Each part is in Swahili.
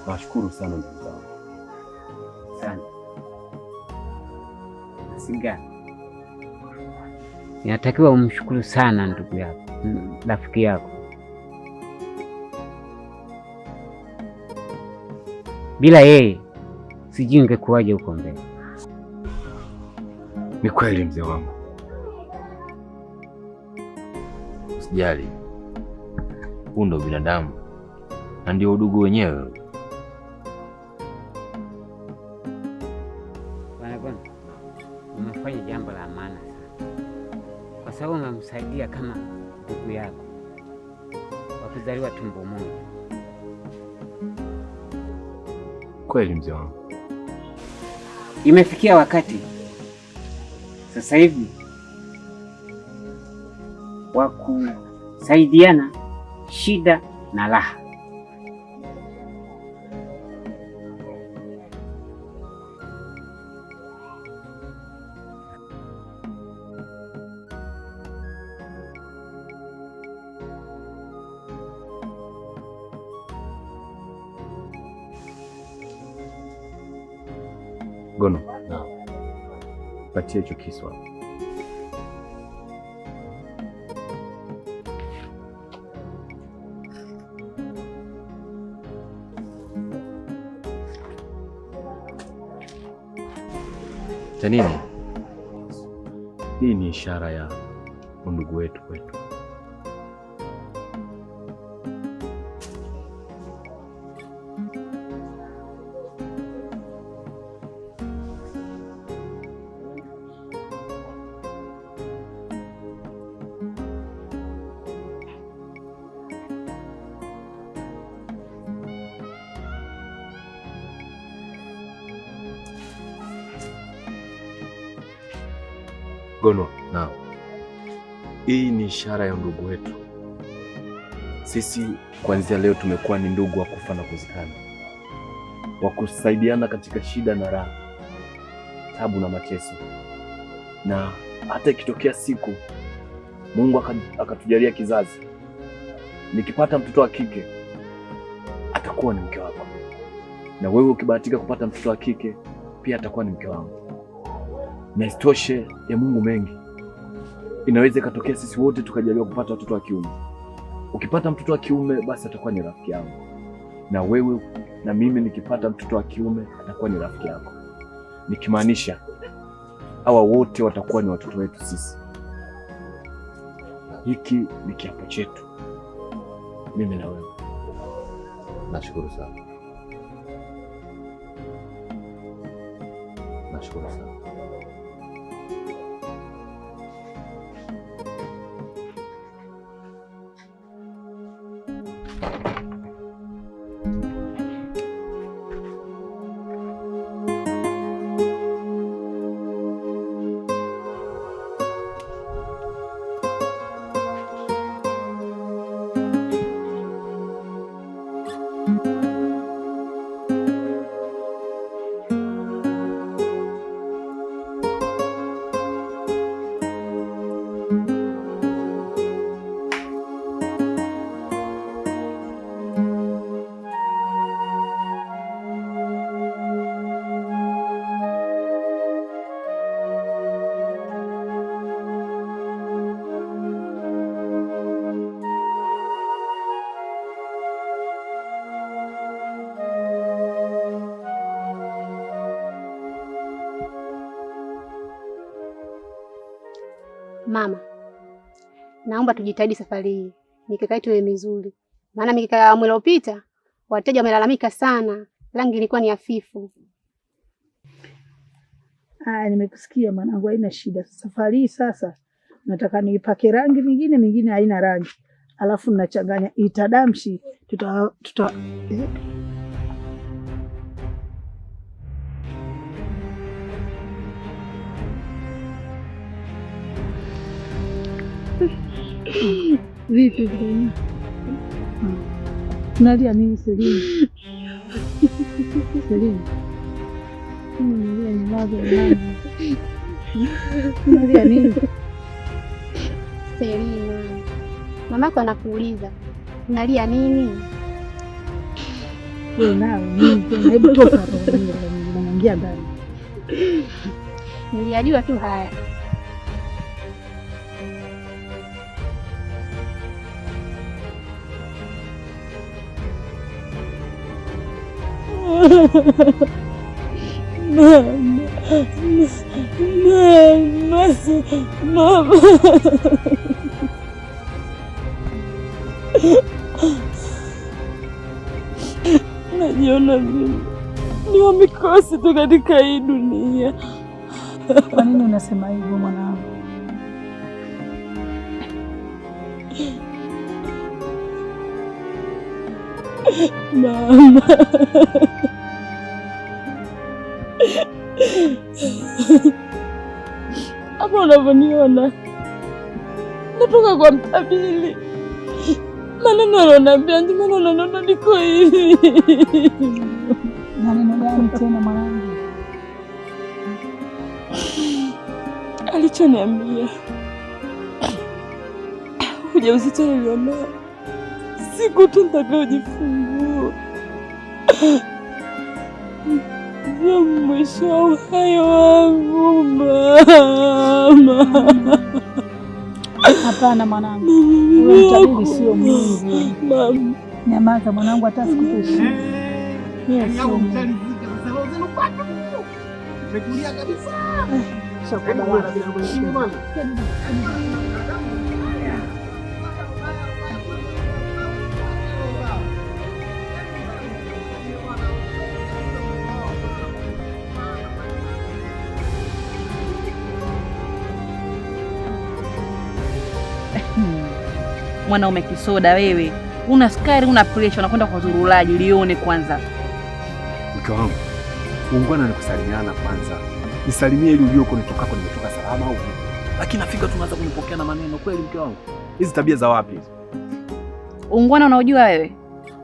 Nashukuru sana ndugu zangu. Sana. Singa. Inatakiwa umshukuru sana ndugu yako, rafiki yako. Bila yeye sijui ingekuwaje huko mbele. Ni kweli mzee wangu. Usijali. Huu ndo binadamu na ndio udugu wenyewe. Bwana, umefanya jambo la maana sana, kwa sababu umemsaidia kama ndugu yako wa kuzaliwa tumbo moja. Kweli mzee wangu. Imefikia wakati sasa hivi wa kusaidiana shida na raha. Gono. Naam. Patia hicho kisu hapo. Cha nini? Hii ni ishara ya undugu wetu kwetu. Gono. Naam. Hii ni ishara ya undugu wetu. Sisi kuanzia leo tumekuwa ni ndugu wa kufa na kuzikana, wa kusaidiana katika shida na raha, tabu na mateso. Na hata ikitokea siku Mungu akatujalia kizazi, nikipata mtoto wa kike atakuwa ni mke wako, na wewe ukibahatika kupata mtoto wa kike pia atakuwa ni mke wangu. Na isitoshe ya Mungu mengi, inaweza ikatokea sisi wote tukajaliwa kupata watoto wa kiume. Ukipata mtoto wa kiume basi atakuwa ni rafiki yangu, na wewe na mimi nikipata mtoto wa kiume atakuwa ni rafiki yako, nikimaanisha hawa wote watakuwa ni watoto wetu sisi. Hiki ni kiapo chetu, mimi na wewe. Nashukuru sana. Nashukuru sana. Mama, naomba tujitahidi safari hii, mikeka yetu iwe mizuri, maana mikeka ya awamu iliyopita wateja wamelalamika sana, rangi ilikuwa ni hafifu. Nimekusikia mwanangu, haina shida. Safari hii sasa nataka niipake rangi mingine haina rangi, alafu nachanganya itadamshi Vipi bwana? Unalia nini Selina? Selina. Unalia nini? Selina, mamako anakuuliza unalia nini? Wewe nawe mimi hebu toka hapo naingia ndani. Niliyajua tu haya. Mama. Najiona mimi ni wa mikosi tu katika hii dunia. Kwa nini unasema hivyo mwanangu? Mama. Hapo unavyoniona natoka kwa mtabili. Maneno aloniambia ndio maana unaona niko hivi. Maneno gani tena mwanangu? Alichoniambia ujauzito nilionao siku tu nitakayojifungua ndio mwisho wa uhai wangu mama. Hapana mwanangu, wewe mtabili sio mwizi. Mama, nyamaza mwanangu, hata sikupeshi. Mwanaume kisoda wewe, una sukari, una pressure, unakwenda kwa zurulaji. Lione kwanza. Mke wangu, ungwana ni kusalimiana kwanza. Nisalimie ili ujue uko nitokako nimetoka salama au vipi. Lakini nafika tunaanza kunipokea na maneno kweli mke wangu. Hizi tabia za wapi hizi? Ungwana unaojua wewe?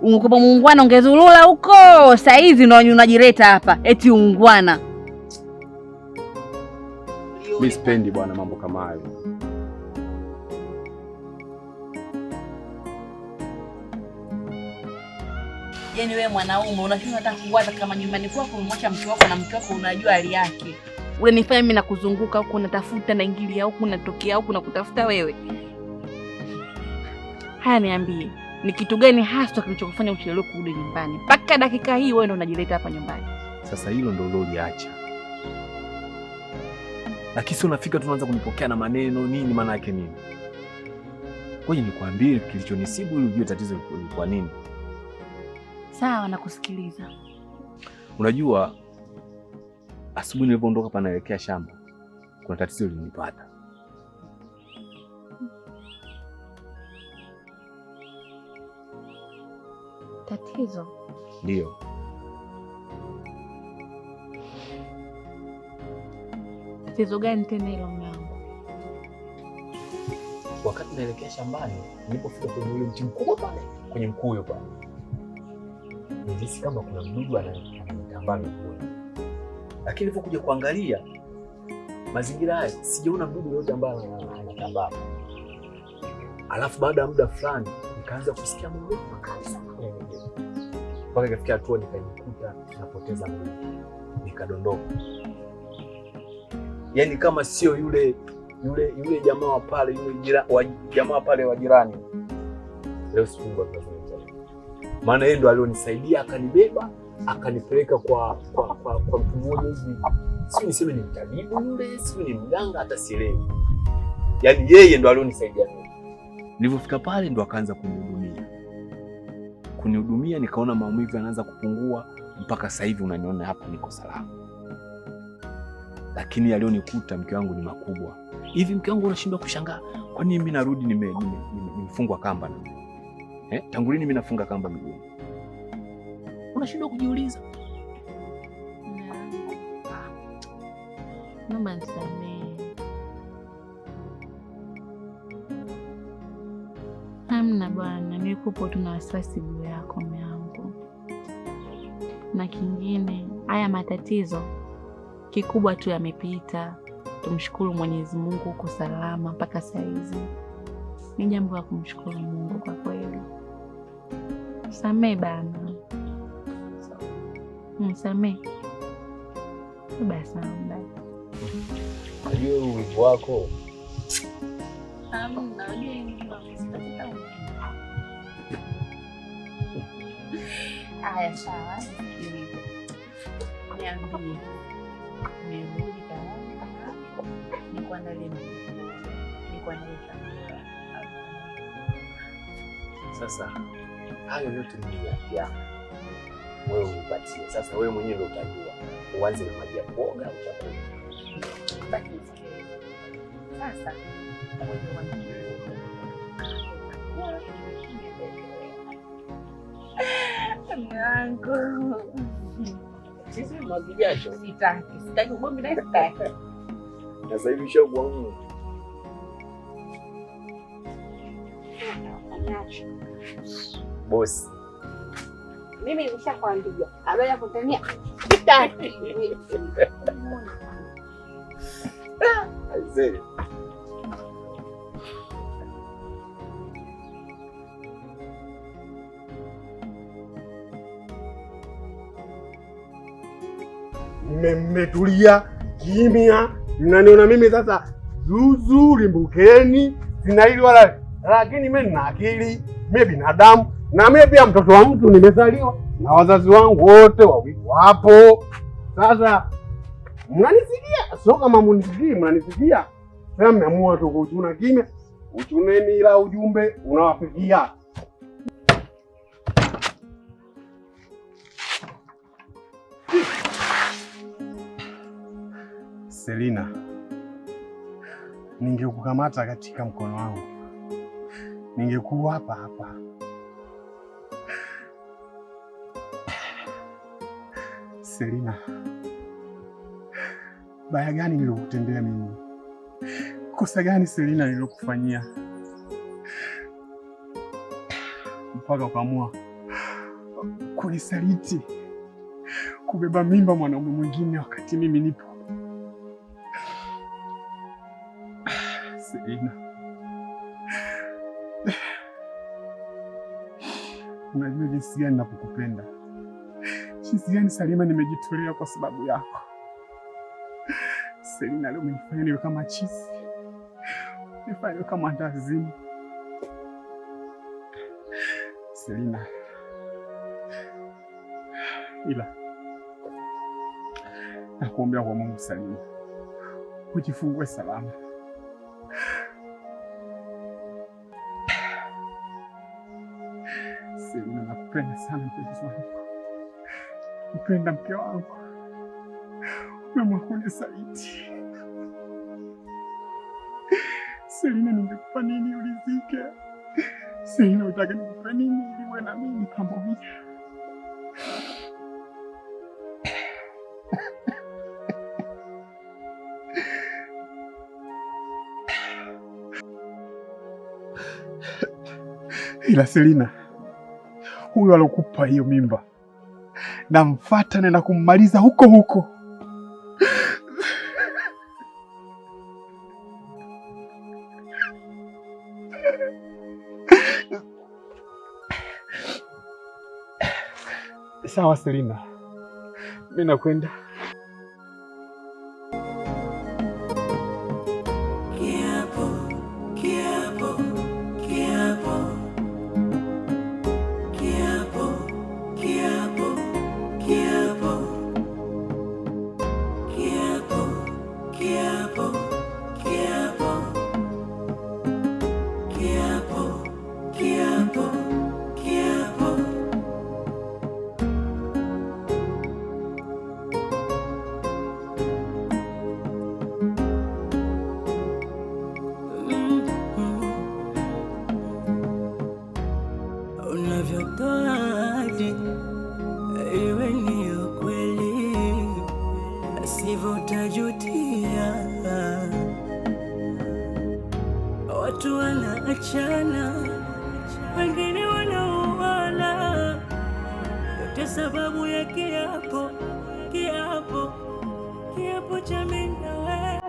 Ungekuwa muungwana ungezurula huko. Saa hizi ndio unajireta hapa eti ungwana. Mimi sipendi bwana mambo kama hayo. Yaani wewe mwanaume unashindwa hata kuwaza kama nyumbani kwako umemwacha mke wako na mke wako unajua hali yake. Unanifanya mimi nakuzunguka huko natafuta na ingilia huko natokea huko na kutafuta wewe. Haya niambie, ni kitu gani hasa kilichokufanya uchelewe kurudi nyumbani? Mpaka dakika hii wewe ndio unajileta hapa nyumbani. Sasa hilo ndio uliacha. Lakini sio nafika tunaanza kunipokea na maneno nini, maana yake nini? Ngoja nikwambie kilichonisibu ili ujue tatizo ni kwa nini. Sawa, nakusikiliza. Unajua asubuhi nilipoondoka hapa naelekea shamba, kuna tatizo lilinipata. Tatizo? Ndio. Tatizo gani tena hilo mwanangu? Wakati naelekea shambani, nilipofika kwenye ule mti mkubwa pale, kwenye mkuyo pale, nilihisi kama kuna mdudu ananitambaa miguuni. Lakini nilipokuja kuangalia mazingira haya, sijaona mdudu yote ambaye anatambaa. Alafu baada ya muda fulani nikaanza kusikia mlio mkali sana. Mpaka ikafikia hatua nikajikuta napoteza nguvu. Nikadondoka. Yaani kama sio yule jamaa wa pale, jamaa pale wa jirani. Leo sifunga kazi. Maana yeye ndo alionisaidia akanibeba, akanipeleka kwa mtu mmoja hivi. Sio niseme ni mtabibu yule, sio ni mganga, hata sielewi. Yaani yeye ndo alionisaidia. Nilipofika pale ndo akaanza kunihudumia, nikaona maumivu yanaanza kupungua, mpaka sasa hivi unaniona hapa niko salama. Lakini yalionikuta mke wangu ni makubwa. Hivi mke wangu unashindwa kushangaa kwa nini mimi narudi nimefungwa kamba na tangu lini mimi nafunga kamba miguuni? Unashindwa kujiuliza? Naomba nisamehe. Hamna bwana, nilikupo tu na wasiwasi juu yako mume wangu. Na kingine, haya matatizo kikubwa tu yamepita. Tumshukuru Mwenyezi Mungu uko salama mpaka saa hizi. Ni jambo la kumshukuru Mungu kwa kweli. Samehe bana. Msamehe. Basi naomba. Unajua uwepo wako. Hamna, haya sawa. Niambie. Nimerudi tayari. Nikuandalie chakula. Sasa hayo yote ni ya wewe unipatie. Sasa wewe mwenyewe ndio utajua uanze na maji ya kuoga au chakula. Sasa yangu Sisi mwagijasho. sitaki ugomvi na sitaki. Na sasa hivi shakuwa ngumu. Bosi. Mimi nimeshakwambia. Habari ya kutania. Sitaki. Aisee. Mmetulia kimya, mnaniona mimi sasa zuzu limbukeni, sina hili wala, lakini mimi nina akili, mimi binadamu na mimi pia mtoto wa mtu, nimezaliwa na wazazi wangu wote wawili wapo. Sasa mnanisikia, sio kama mnisikii, mnanisikia. Sasa mmeamua tu kuchuna kimya, uchuneni, ila ujumbe unawafikia. Selina, ningekukamata katika mkono wangu, ningekuwa hapa hapa. Selina, baya gani nilokutendea mimi? Kosa gani Selina nilokufanyia mpaka ukaamua kunisaliti, kubeba mimba mwanaume mwingine wakati mimi nipo? Selina, unajua jinsi gani nakukupenda, jinsi gani Salima nimejitolea kwa sababu yako. Selina, leo umenifanya niwe kama chizi, umenifanya niwe kama ndazimu. Selina, ila nakuombea kwa Mungu Salima, ujifungue salama. Selina, nakupenda sana mpenzi wangu, mpenda mke wangu, umeamua kunisaliti. Selina, ningekupa nini ulizike? Selina, utaka nikupe nini ili uwe na mimi pamoja? Ila Selina, huyo alokupa hiyo mimba namfuata na kummaliza huko huko. Sawa Selina, mimi nakwenda. Unavyotoa ahadi iwe ni ukweli, sivyo utajutia. Watu wanaachana, wengine wanauana, yote sababu ya kiapo cha mimi na wewe.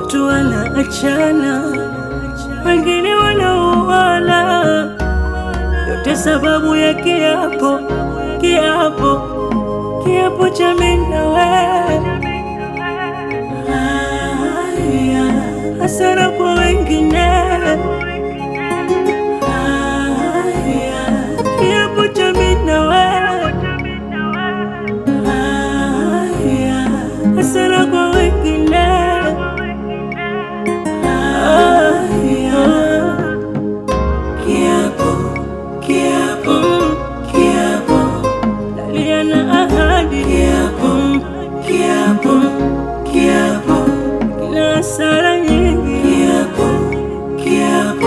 watu wanaachana, wengine wanauana, yote sababu ya kiapo, kiapo cha mimi na wewe. Hasara kwa wengine, kiapo cha mimi na wewe. Hasara kwa wengine, kiapo, dalia na ahadi, kiapo, kila hasara nyingi, kiapo.